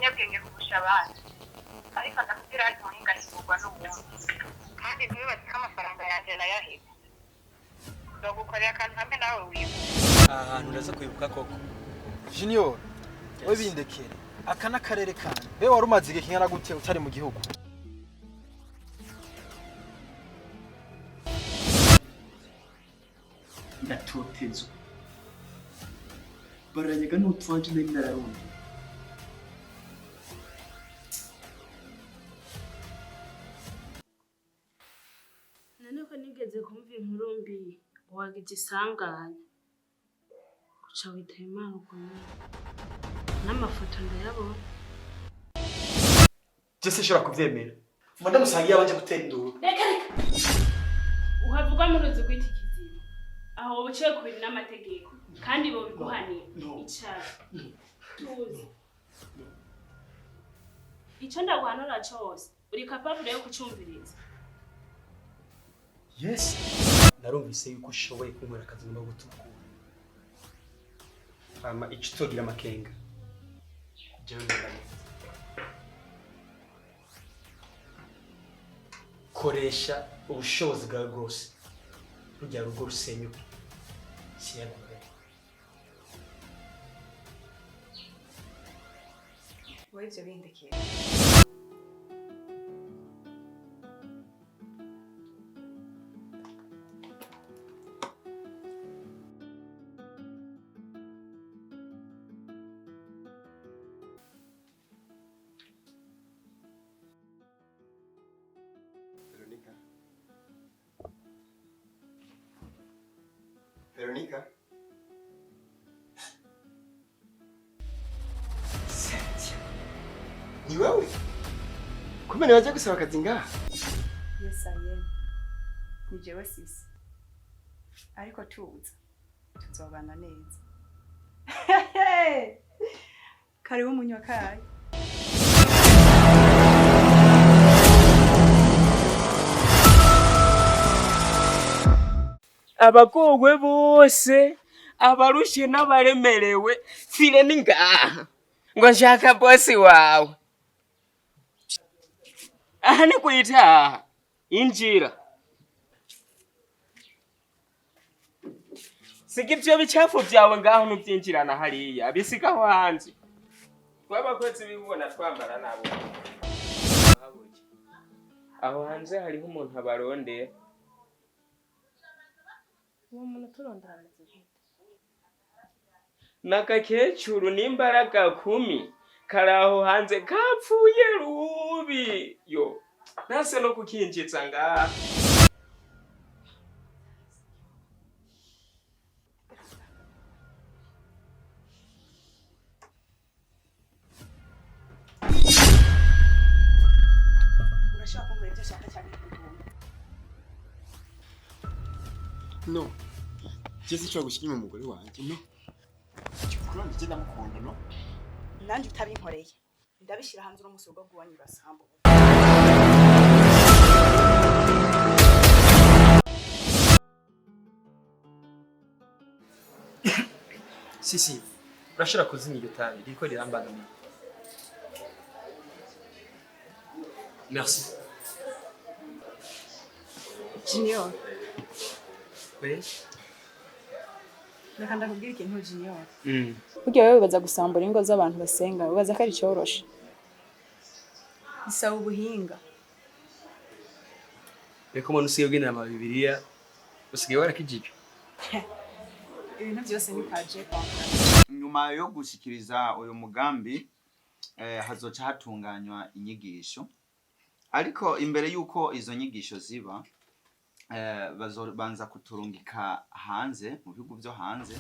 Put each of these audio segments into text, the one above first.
umunyabwenge kurusha abandi ariko ndakubwira ati muhinga higurwa n'ubundi kandi ntibibaze ko amafaranga yanjye nayahebye ndogukorera akantu hamwe nawe wibuka ahantu ndaza kwibuka koko Junior we bindekere aka n'akarere kandi be wari umaze igihe kingana gute utari mu gihugu ndatotezwa baranyaga n'utwanje nari nararundi naniko nigeze kumva inkuru mbi wagize isanganya guca witaba Imana ukomeye n'amafoto ndayabona Jesse shora kuvyemera manda musangiye abanje gutera induru reka uhavuga mu ruzi gwita ikiziba aho buciye kubiri n'amategeko kandi bo biguhaniye icyaha tuzi icyo ndagwanura cyose uri capable yo kucumviriza Yes narumvise yuko ushoboye kunkorera akazi no gutukura ama icutogira amakenga jewe ndabona koresha ubushobozi bwawe bwose rujya rugo rusenyuke CIELLA wowe ibyo bindekere Veronica ni wewe kumene waje gusaba akazi ngaha Yes, I am. Ni jewe sisi. Ariko tuza. Tuzobana neza. Karibu munywakayi. Abakogwe bose abarushe n'abaremerewe file ni ngaha ngo nshaka bosi wawe aha ni kwitaha injira sigi ibyo bicafu byawe ngaho nubyinjirana hariya bisigaho hanze twabakozi bibona twambara nabo aho hanze hariho umuntu abarondera uwo muntu turondana nakakecuru n'imbaraga 10 karaho hanze kapfuye rubi yo nase no kukinjitsa ngaha Urashaka kumva ibyo shaka cyane kutumva. no Jesse cyo gushyira umugore wanje no cyukura ndije ndamukunda no Nanjye utabinkoreye. Ndabishira hanze uno musugo gwanyu basambo. Sisi urashira kuzimya iryo tabi riko rirambangamiye Merci Junior, Oui reka ndakubwira ikintu Junior. Burya wewe baza gusambura ingo z'abantu basenga, baza ko ari cyoroshe. Bisaba ubuhinga. Reko umuntu usiye ugendera ama Bibiliya usigaye warakijije Ibintu byose ni kaje kwa. Nyuma yo gushikiriza uyu mugambi hazoca hatunganywa inyigisho ariko imbere yuko izo nyigisho ziba bazobanza kuturungika hanze mu bihugu byo hanze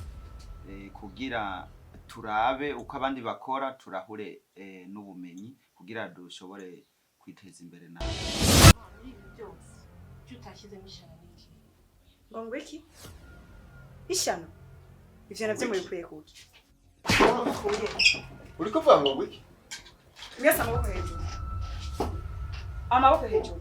kugira turabe uko abandi bakora turahure n'ubumenyi kugira dushobore kwiteza imbere nawe Ngo iki? Ishano. Ivyo navyo mubikuye kuki? uri kuvuga ngo wiki Mwese amaboko hejuru. Amaboko hejuru.